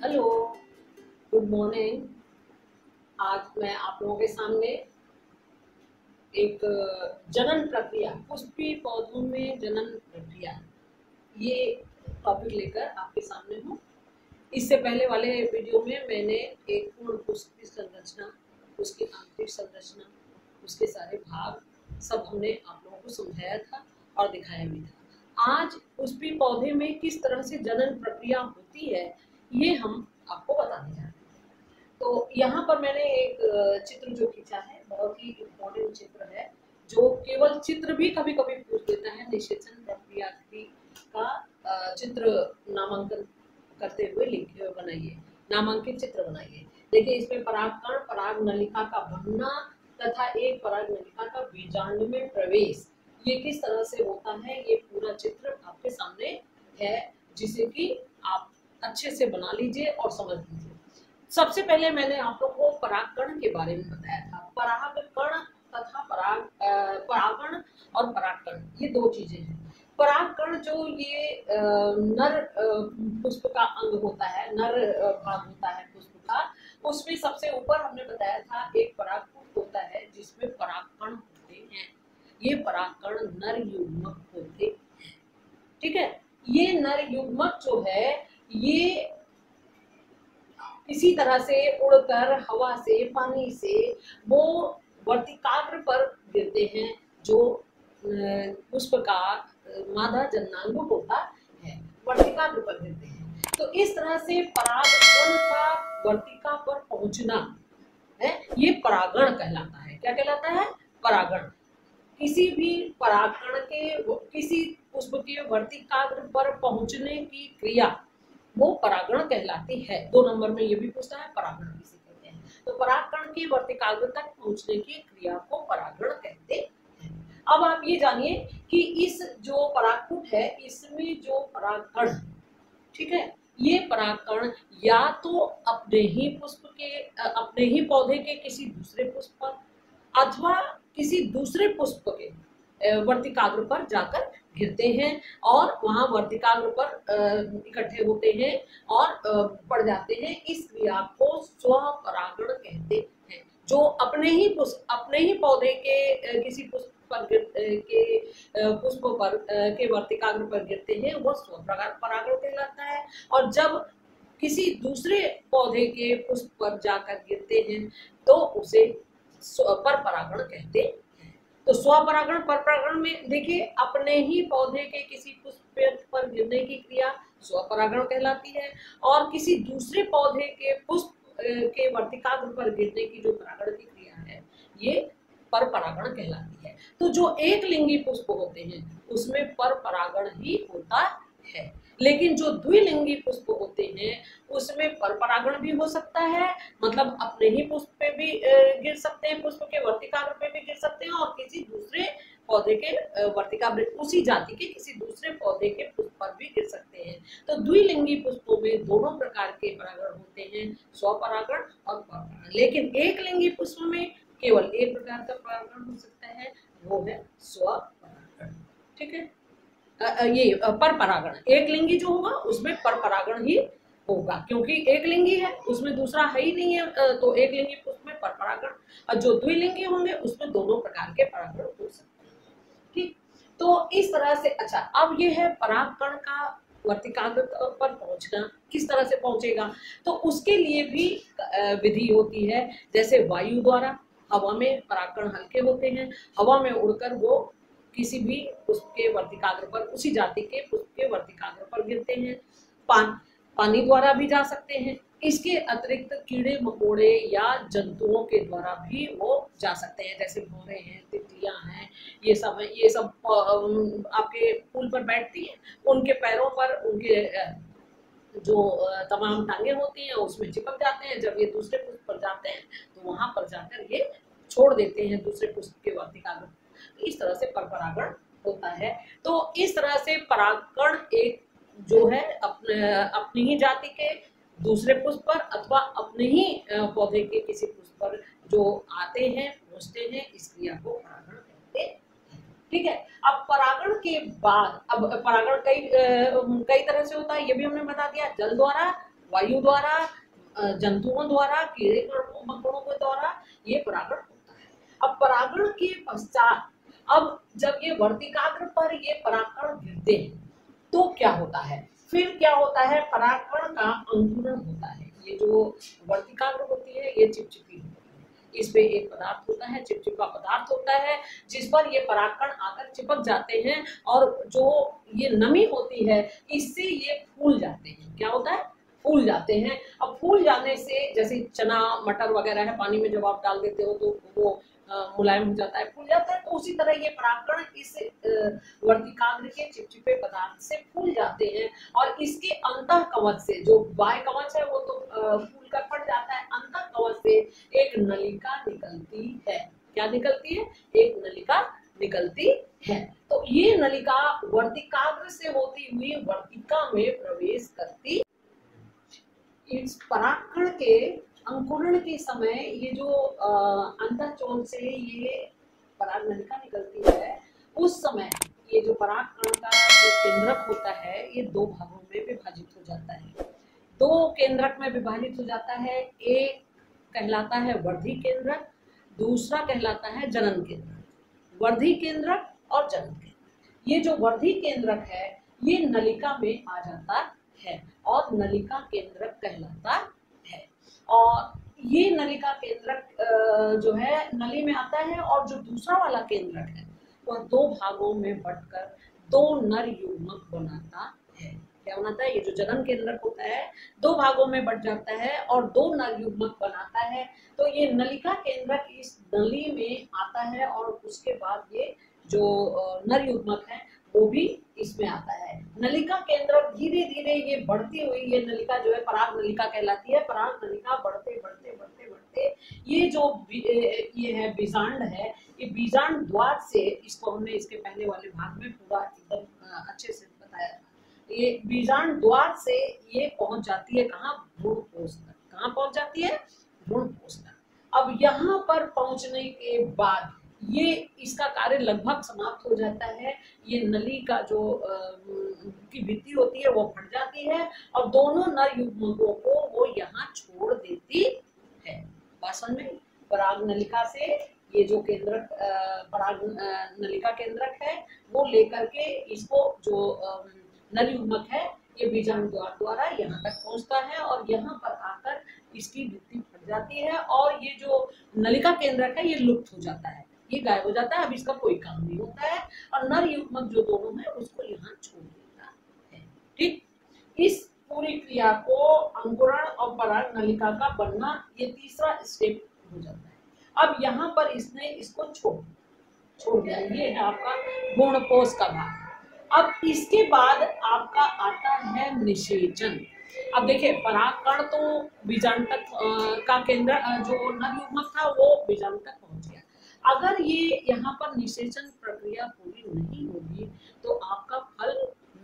Hello, good morning. आज मैं आप लोगों के सामने एक जनन प्रक्रिया, पुष्पीय पौधों में जनन प्रक्रिया, ये टॉपिक लेकर आपके सामने हूँ। इससे पहले वाले वीडियो में मैंने एक पूर्ण पुष्प की संरचना, उसकी आंतरिक संरचना, उसके सारे भाग सब हमने आप लोगों को समझाया था और दिखाया भी था। आज पुष्पीय पौधे में किस तरह से जनन प्रक्रिया होती है, ये हम आपको बताने जा रहे हैं। तो यहाँ पर मैंने एक चित्र जो खींचा है, बहुत ही इम्पोर्टेंट चित्र है, जो केवल चित्र भी कभी कभी पूछ देता है। निषेचन प्रक्रिया का चित्र नामांकन करते हुए बनाइए, नामांकित चित्र बनाइए। देखिए, इसमें परागकण, पराग नलिका का बनना तथा एक पराग नलिका का बीजांड में प्रवेश, ये किस तरह से होता है, ये पूरा चित्र आपके सामने है, जिसे कि आप अच्छे से बना लीजिए और समझ लीजिए। सबसे पहले मैंने आप लोगों को परागकण के बारे में बताया था। परागकण तथा परागण और परागकण, ये दो चीजें हैं। परागकण जो ये नर पुष्प का अंग होता है, नर भाग होता है पुष्प का, उसमें सबसे ऊपर हमने बताया था एक परागकूट होता है जिसमें परागकण होते हैं। ये परागकण नर युग्मक होते हैं। ठीक है, ये नर युग्मक जो है, ये इसी तरह से उड़कर हवा से, पानी से वो वर्तिकाग्र पर गिरते हैं, जो पुष्प का मादा जननांग होता है, वर्तिकाग्र पर गिरते हैं। तो इस तरह से परागकण का वर्तिका पर पहुंचना है, ये परागण कहलाता है। क्या कहलाता है? परागण। किसी भी परागकण के किसी पुष्प के वर्तिकाग्र पर पहुंचने की क्रिया वो परागण कहलाती है। 2 नंबर में ये भी पूछता है, परागण किसे कहते हैं। तो परागकण की वर्तिकाग्र तक पहुंचने की क्रिया को परागण कहते हैं। अब आप ये जानिए कि इस जो परागकूट है, इसमें जो परागकण, ठीक है, ये परागकण या तो अपने ही पुष्प के, अपने ही पौधे के किसी दूसरे पुष्प पर अथवा किसी दूसरे पुष्प के वर्तिकाग्र पर जाकर गिरते हैं और वहां वर्तिकाग्र पर इकट्ठे होते हैं और पड़ जाते हैं। इस क्रिया को स्वपरागण कहते हैं। जो अपने ही पौधे के किसी पुष्प पर पुष्प पर के वर्तिकाग्र पर गिरते हैं, वो स्वपरागण कहलाता है। और जब किसी दूसरे पौधे के पुष्प पर जाकर गिरते हैं तो उसे परपरागण कहते हैं। तो स्वपरागण परपरागण में देखिए, अपने ही पौधे के किसी पुष्प पर गिरने की क्रिया स्वपरागण कहलाती है, और किसी दूसरे पौधे के पुष्प के वर्तिकाग्र पर गिरने की जो परागण की क्रिया है, ये परपरागण कहलाती है। तो जो एक लिंगी पुष्प होते हैं उसमें परपरागण ही होता है, लेकिन जो द्विलिंगी पुष्प होते हैं उसमें परपरागण भी हो सकता है, मतलब अपने ही पुष्प पे भी गिर सकते हैं, पुष्प के वर्तिकाग्र पे भी गिर सकते हैं, और किसी दूसरे पौधे के वर्तिकाग्र, उसी जाति के किसी दूसरे पौधे के पुष्प पर भी गिर सकते हैं। तो द्विलिंगी पुष्पों में दोनों प्रकार के परागण होते हैं, स्वपरागण और परपरागण। लेकिन एक लिंगी पुष्प में केवल एक प्रकार का परागण हो सकता है, वो है स्वपरागण। ठीक है, ये परपरागण। एक लिंगी जो होगा उसमें परपरागण ही होगा, क्योंकि एक लिंगी है, उसमें दूसरा है ही नहीं है, तो एक लिंगी पुष्प में परपरागण, और जो द्विलिंगी होंगे उसमें दोनों प्रकार के परागण हो सकते हैं। ठीक, तो इस तरह से। अच्छा, अब ये है परागकण का वर्तिकाग्र पर पहुंचना, किस तरह से पहुंचेगा, तो उसके लिए भी विधि होती है। जैसे वायु द्वारा, हवा में परागकण हल्के होते हैं, हवा में उड़कर वो किसी भी पुष्प के वर्तिकाग्र पर, उसी जाति के पुष्प के वर्तिकाग्र पर गिरते हैं। पानी द्वारा भी जा सकते हैं। इसके अतिरिक्त कीड़े मकोड़े या जंतुओं के द्वारा भी वो जा सकते हैं, जैसे भौरे हैं, तितलियां हैं, ये सब है। ये सब आपके फूल पर बैठती हैं, उनके पैरों पर उनके जो तमाम टांगे होती हैं उसमें चिपक जाते हैं। जब ये दूसरे पुष्प पर जाते हैं तो वहां पर जाकर ये छोड़ देते हैं दूसरे पुष्प के वर्तिकाग्र। तो इस तरह से परपरागण होता है। तो इस तरह से परागकण एक जो है अपनी ही जाति के दूसरे पुष्प पर अथवा अपने ही पौधे के किसी पुष्प पर जो आते हैं, पहुंचते हैं, इस क्रिया को परागण कहते हैं। ठीक है, अब परागण के बाद, अब परागण कई तरह से होता है, ये भी हमने बता दिया। जल द्वारा, वायु द्वारा, जंतुओं द्वारा, कीड़े मकोड़ों के द्वारा ये परागण होता है। अब परागण के पश्चात अब जब ये वर्तिकाग्र पर ये परागकण गिरते हैं तो क्या होता है, फिर क्या होता है, परागकण का अंकुरण होता है। ये जो वर्तिकाग्र होती है ये चिपचिपी होती है, इस पे एक पदार्थ होता है, चिपचिपा पदार्थ होता है जिस पर ये परागकण आकर चिपक जाते हैं और जो ये नमी होती है इससे ये फूल जाते हैं। क्या होता है, फूल जाते हैं। अब फूल जाने से जैसे चना मटर वगैरह है, पानी में जब आप डाल देते हो तो वो मुलायम हो जाता है, फूल जाता है, तो उसी तरह ये परागकण इस वर्तिकाग्र के चिपचिपे पदार्थ से फूल जाते हैं और इसके अंतः कवच से, जो बाह्य कवच है वो तो फूल कर पड़ जाता है, अंतः कवच से एक नलिका निकलती है। क्या निकलती है, एक नलिका निकलती है। तो ये नलिका वर्तिकाग्र से होती हुई वर्तिका में प्रवेश करती। इस परागकण के अंकुरण के समय ये जो अंतःचोल से ये पराग नलिका निकलती है, उस समय ये जो परागकण का जो केंद्रक होता है ये दो भागों में विभाजित हो जाता है। दो केंद्रक में विभाजित हो जाता है, एक कहलाता है वर्धी केंद्रक, दूसरा कहलाता है जनन केंद्रक। वर्धी केंद्रक और जनन केंद्रक, ये जो वर्धी केंद्रक है ये नलिका में आ जाता है और नलिका केंद्रक कहलाता है। और ये नलिका केंद्रक जो है नली में आता है और जो दूसरा वाला केंद्रक है वह दो भागों में बंटकर दो नर युग्मक बनाता है। क्या बनाता है, ये जो जनन केंद्रक होता है दो भागों में बंट जाता है और दो नर युग्मक बनाता है। तो ये नलिका केंद्रक इस नली में आता है और उसके बाद ये जो नर युग्मक है वो भी इसमें आता है। नलिका केंद्रक धीरे धीरे ये बढ़ती हुई ये नलिका जो है पराग नलिका कहलाती है। पराग नलिका बढ़ते बढ़ते बढ़ते बढ़ते ये जो ये है बीजांड है, ये बीजांड द्वार से, इसको हमने इसके पहले वाले भाग में पूरा एकदम अच्छे से बताया था। ये बीजांड द्वार से ये पहुंच जाती है कहाँ, भ्रूणपोष तक। कहाँ पहुंच जाती है, भ्रूणपोष तक। अब यहाँ पर पहुंचने के बाद ये इसका कार्य लगभग समाप्त हो जाता है। ये नली का जो की भित्ति होती है वो फट जाती है और दोनों नर युग्मकों को वो यहाँ छोड़ देती है। बात समझ में, पराग नलिका से ये जो केंद्रक पराग नलिका केंद्रक है वो लेकर के इसको जो नर युग्मक है ये बीजांड द्वार द्वारा यहाँ तक पहुँचता है और यहाँ पर आकर इसकी भित्ति फट जाती है और ये जो नलिका केंद्रक है ये लुप्त हो जाता है, ये गायब हो जाता है। अब इसका कोई काम नहीं होता है और नर युग्मक जो दोनों है उसको यहाँ छोड़ देता है। ठीक, इस पूरी क्रिया को अंकुरण और पराग नलिका का बनना ये तीसरा स्टेप हो जाता है। अब यहाँ पर इसने इसको छोड़ दिया, ये है आपका भ्रूणपोष का भाग। अब इसके बाद आपका आता है निषेचन। अब देखिए परागकण तो बीजांड तक का केंद्र जो नर युग्मक था वो बीजांड तक पहुंच गया। अगर ये यहाँ पर निषेचन प्रक्रिया पूरी नहीं होगी तो आपका फल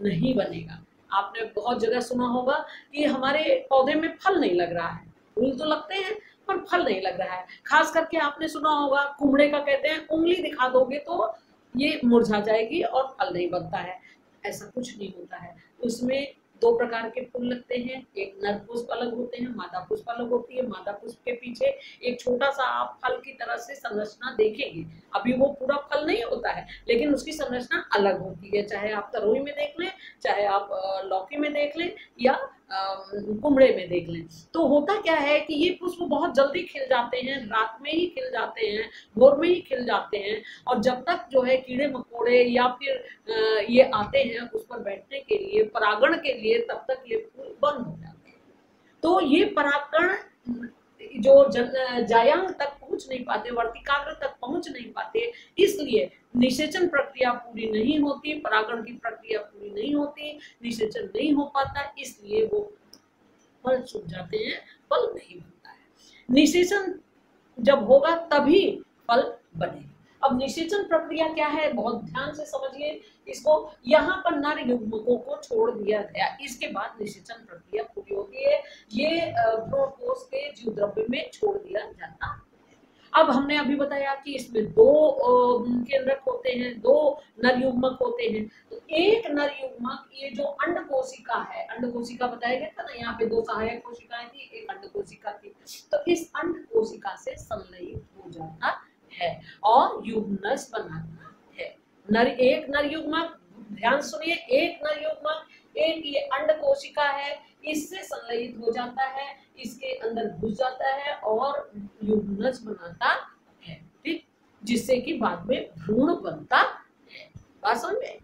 नहीं बनेगा। आपने बहुत जगह सुना होगा कि हमारे पौधे में फल नहीं लग रहा है, फूल तो लगते हैं पर फल नहीं लग रहा है। खास करके आपने सुना होगा कुमड़े का कहते हैं उंगली दिखा दोगे तो ये मुरझा जाएगी और फल नहीं बनता है। ऐसा कुछ नहीं होता है। उसमें दो प्रकार के फूल लगते हैं, एक नर पुष्प अलग होते हैं, मादा पुष्प अलग होती है। मादा पुष्प के पीछे एक छोटा सा आप फल की तरह से संरचना देखेंगे। अभी वो पूरा फल नहीं होता है लेकिन उसकी संरचना अलग होती है, चाहे आप तरोई में देख लें, चाहे आप लौकी में देख लें या कुमड़े में देख लें। तो होता क्या है कि ये पुष्प बहुत जल्दी खिल जाते हैं, रात में ही खिल जाते हैं, भोर में ही खिल जाते हैं और जब तक जो है कीड़े मकोड़े या फिर ये आते हैं उस पर बैठने के लिए, परागण के लिए, तब तक ये फूल बंद हो जाते हैं। तो ये परागकण जो जायांग तक पहुंच नहीं पाते, वर्तिकाग्र तक पहुंच नहीं पाते, इसलिए निषेचन प्रक्रिया पूरी नहीं होती, परागण की प्रक्रिया पूरी नहीं होती, निषेचन नहीं हो पाता, इसलिए वो फल सूख जाते हैं, फल नहीं बनता है। निषेचन जब होगा तभी फल बनेगा। अब निषेचन प्रक्रिया क्या है, बहुत ध्यान से समझिए इसको। यहाँ पर नर युग्मकों को छोड़ दिया गया, इसके बाद निषेचन प्रक्रिया पूरी होती है। ये भ्रूणपोष के जीव द्रव्य में छोड़ दिया जाता है। अब हमने अभी बताया कि इसमें दो केंद्रक होते हैं, दो नर युग्मक होते हैं। तो एक नर युग्मक, ये जो अंड कोशिका है, अंड कोशिका बताया गया था ना, यहाँ पे दो सहायक कोशिकाएं थी, एक अंड कोशिका थी। तो इस अंड कोशिका से संलयित हो जाता है और युग्मनज बनाता है। एक नर युग्मक, ध्यान सुनिए, एक नर युग्मक, एक ये अंड कोशिका है, इससे संलयित हो जाता है, इसके अंदर घुस जाता है और युग्मनज बनाता है, ठीक, जिससे कि बाद में भ्रूण बनता है। बात समझ में?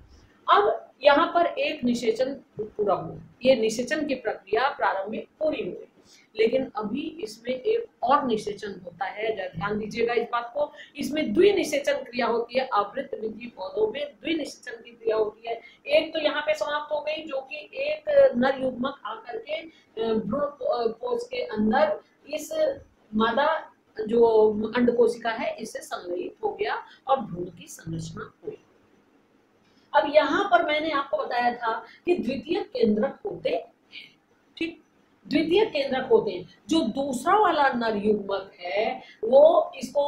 अब यहाँ पर एक निषेचन पूरा हुआ, ये निषेचन की प्रक्रिया प्रारंभिक पूरी हुई, लेकिन अभी इसमें एक और निषेचन होता है, ध्यान दीजिएगा इस बात को। इसमें द्विनिषेचन क्रिया होती है, आवृतबीजी पौधों में द्विनिषेचन की क्रिया होती है। एक तो यहाँ पे समाप्त हो गई, जो कि एक नर युग्मक आकर के भ्रूण कोश के अंदर इस मादा जो अंड कोशिका है इससे संलयित हो गया और भ्रूण की संरचना हुई। अब यहाँ पर मैंने आपको बताया था कि द्वितीय केंद्रक होते हैं, ठीक, द्वितीय केंद्रक होते हैं। जो दूसरा वाला नर युग्मक है वो इसको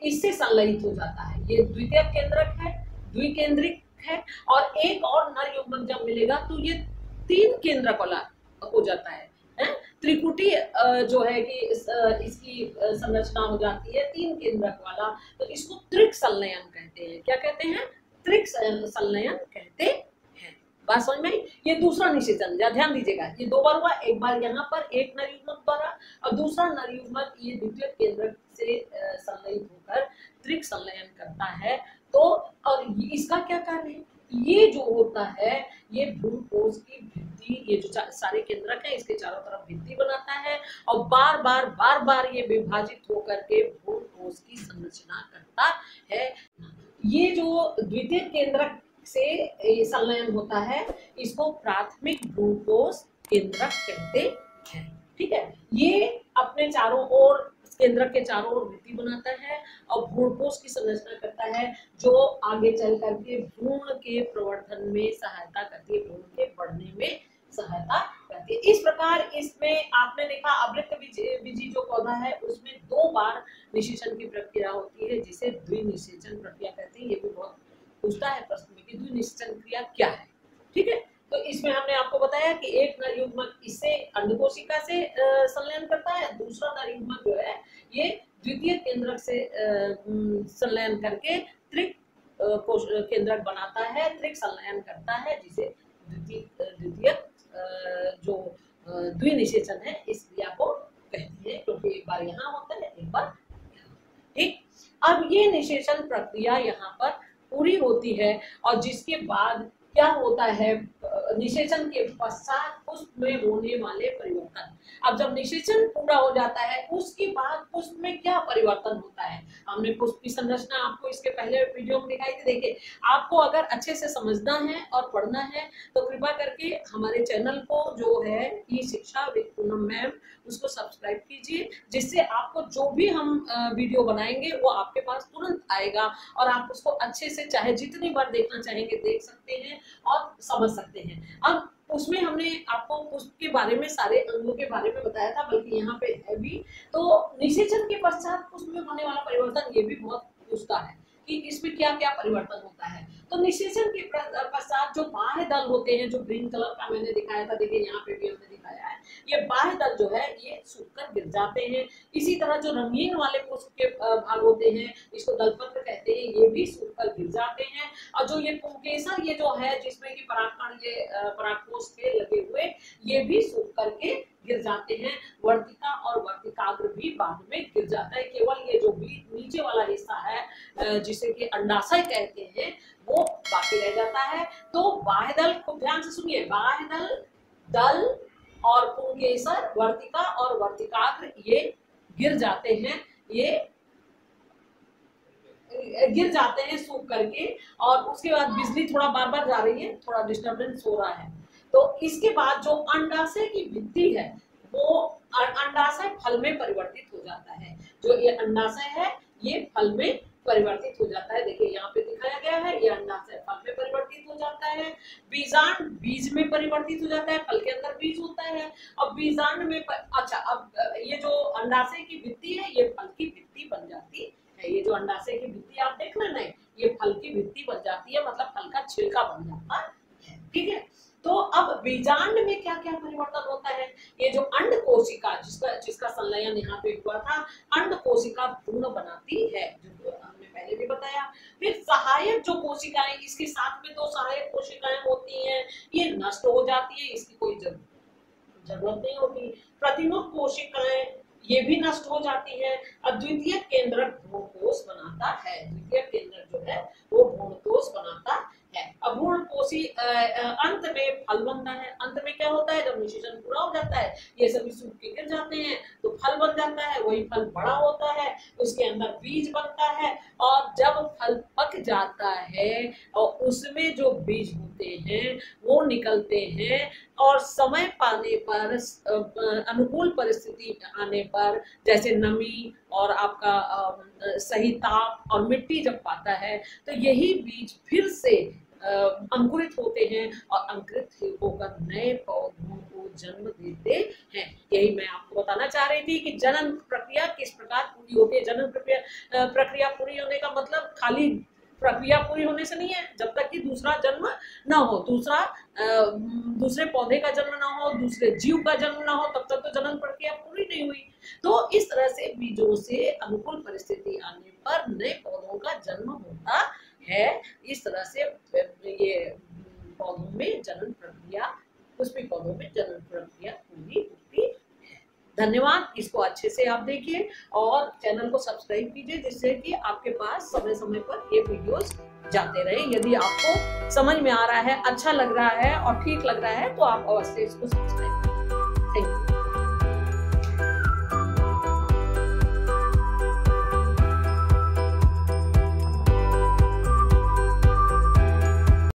इससे संलयित हो जाता है, ये द्वितीय केंद्रक है, द्विकेंद्रिक है, और एक और नर युग्मक जब मिलेगा तो ये तीन केंद्रक वाला हो जाता है, त्रिकुटी जो है कि इसकी संरचना हो जाती है तीन केंद्रक वाला, तो इसको त्रिक संलयन कहते हैं। क्या कहते हैं? त्रिक संलयन कहते हैं। बात समझ में? ये दूसरा निषेचन, ध्यान दीजिएगा, ये दो बार हुआ, एक बार यहाँ पर एक नर युग्मक द्वारा और दूसरा नर युग्मक ये द्वितीय केंद्रक से संलयित होकर त्रिक संलयन करता है। तो और इसका क्या कार्य है? ये जो होता है ये भ्रूण कोश की भित्ति, ये जो सारे केंद्रक है इसके चारों तरफ भित्ति बनाता है और बार बार ये विभाजित होकर के भ्रूण कोश की संरचना करता है। ये जो द्वितीय केंद्रक से संलयन होता है इसको प्राथमिक भ्रूण कोश केंद्रक कहते हैं, ठीक है। ये अपने चारों ओर, केंद्रक के चारों ओर भित्ति बनाता है और भ्रूण कोश की संरचना करता है, जो आगे चल करके भ्रूण के प्रवर्धन में सहायता करती है, भ्रूण के बढ़ने में सहायता करती है। इस प्रकार इसमें आपने देखा आवृतबीजी जो पौधा है उसमें दो बार निषेचन की प्रक्रिया होती है, जिसे द्विनिषेचन प्रक्रिया कहते हैं। ये भी बहुत पूछता है प्रश्न में कि द्विनिषेचन क्रिया क्या है, ठीक है। तो इसमें हमने आपको बताया कि एक नर युग्मक इससे अंडकोशिका से संलयन करता है, दूसरा नर युग्मक जो है ये द्वितीय केंद्रक से संलयन करके त्रिक केंद्रक बनाता है, त्रिक संलयन करता है, जिसे द्वितीय जो द्विनिषेचन है इस क्रिया को कहती है, क्योंकि एक बार यहाँ होता है एक बार, ठीक। अब ये निषेचन प्रक्रिया यहाँ पर पूरी होती है और जिसके बाद क्या होता है, निषेचन के पश्चात पुष्प में होने वाले परिवर्तन। अब जब निषेचन पूरा हो जाता है उसके बाद पुष्प में क्या परिवर्तन होता है, हमने पुष्प की संरचना आपको इसके पहले वीडियो में दिखाई थी। देखिए, आपको अगर अच्छे से समझना है और पढ़ना है तो कृपा करके हमारे चैनल को जो है ई शिक्षा विद पूनम मैम उसको सब्सक्राइब कीजिए, जिससे आपको जो भी हम वीडियो बनाएंगे वो आपके पास तुरंत आएगा और आप उसको अच्छे से चाहे जितनी बार देखना चाहेंगे देख सकते हैं और समझ सकते हैं। अब उसमें हमने आपको पुष्प के बारे में, सारे अंगों के बारे में बताया था, बल्कि यहाँ पे है भी। तो निषेचन के पश्चात पुष्प में होने वाला परिवर्तन ये भी बहुत पूछता है कि इसमें क्या क्या परिवर्तन होता है। तो निषेचन के पश्चात जो बाह्य दल होते हैं, जो ग्रीन कलर का मैंने दिखाया था, देखिए यहाँ पे भी हमने दिखाया है, ये बाह्य दल जो है ये सूखकर गिर जाते हैं। इसी तरह जो रंगीन वाले पुष्प के भाग होते हैं इसको दलपत्र कहते हैं, ये भी सूखकर गिर जाते हैं। और जो ये पुंकेसर ये जो है जिसमें कि परागकण ये परागकोश के लगे हुए, ये भी सूख करके गिर जाते हैं। वर्तिका और वर्तिकाग्र भी बाद में गिर जाता है, केवल ये जो भी नीचे वाला हिस्सा है जिसे कि अंडाशय कहते हैं वो बाकी रह जाता है। तो बाह्य दल, खूब ध्यान से सुनिए, बाह्य दल और पुंकेसर, वर्तिका और वर्तिकाग्र ये गिर जाते हैं, ये गिर जाते हैं सूख करके। और उसके बाद बिजली थोड़ा बार बार जा रही है, थोड़ा डिस्टर्बेंस हो रहा है। तो इसके बाद जो अंडाशय की भित्ति है वो अंडाशय फल में परिवर्तित हो जाता है। जो ये अंडाशय है ये फल में परिवर्तित हो जाता है। देखिए यहाँ पे दिखाया गया है, ये अंडाशय फल में परिवर्तित हो जाता है, बीजांड बीज में परिवर्तित हो जाता है, फल के अंदर बीज होता है। अब बीजांड में अच्छा, अब ये जो अंडाशय की भित्ति है ये फल की भित्ति बन जाती है। ये जो अंडाशय की भित्ति आप देख रहे हैं ये फल की भित्ति बन जाती है, मतलब फल का छिलका बन जाता है। ठीक है, तो अब बीजांड में क्या क्या परिवर्तन होता है? ये जो अंड कोशिका जिसका संलयन यहाँ पे हुआ था, अंड कोशिका भ्रूण बनाती है, जो हमने पहले भी बताया। फिर सहायक जो कोशिकाएं, इसके साथ में 2 सहायक कोशिकाएं होती हैं, ये नष्ट हो जाती है, इसकी कोई जरूरत नहीं होती। प्रतिनोद कोशिकाएं ये भी नष्ट हो जाती है। अद्वितीय केंद्रक भ्रूणकोश बनाता है, द्वितीय केंद्रक जो है वो भ्रूणकोश बनाता है। अब भ्रूणकोशी अंत में फल बनता है। अंत में क्या होता है, जब निषेचन पूरा हो जाता है, ये सभी सूख के गिर जाते हैं तो फल बन जाता है। वही फल बड़ा होता है, उसके अंदर बीज बनता है, और जब फल पक जाता है और उसमें जो बीज होते हैं वो निकलते हैं, और समय पाने पर, अनुकूल परिस्थिति आने पर, जैसे नमी और आपका सही ताप और मिट्टी जब पाता है, तो यही बीज फिर से अंकुरित होते हैं और अंकुरित होकर नए पौधों को जन्म देते हैं। यही मैं आपको बताना चाह रही थी कि जनन प्रक्रिया किस प्रकार पूरी होती है। जनन प्रक्रिया पूरी होने का मतलब खाली प्रक्रिया पूरी होने से नहीं है, जब तक कि दूसरा जन्म ना हो, दूसरे पौधे का जन्म ना हो, दूसरे जीव का जन्म ना हो, तब तक तो जनन प्रक्रिया पूरी नहीं हुई। तो इस तरह से बीजों से अनुकूल परिस्थिति आने पर नए पौधों का जन्म होता है। इस तरह से ये पौधों में जनन प्रक्रिया, पुष्पी पौधों में जनन प्रक्रिया पूरी होती है। धन्यवाद, इसको अच्छे से आप देखिए और चैनल को सब्सक्राइब कीजिए, जिससे कि आपके पास समय समय पर ये वीडियोस जाते रहे। यदि आपको समझ में आ रहा है, अच्छा लग रहा है और ठीक लग रहा है तो आप अवश्य इसको सब्सक्राइब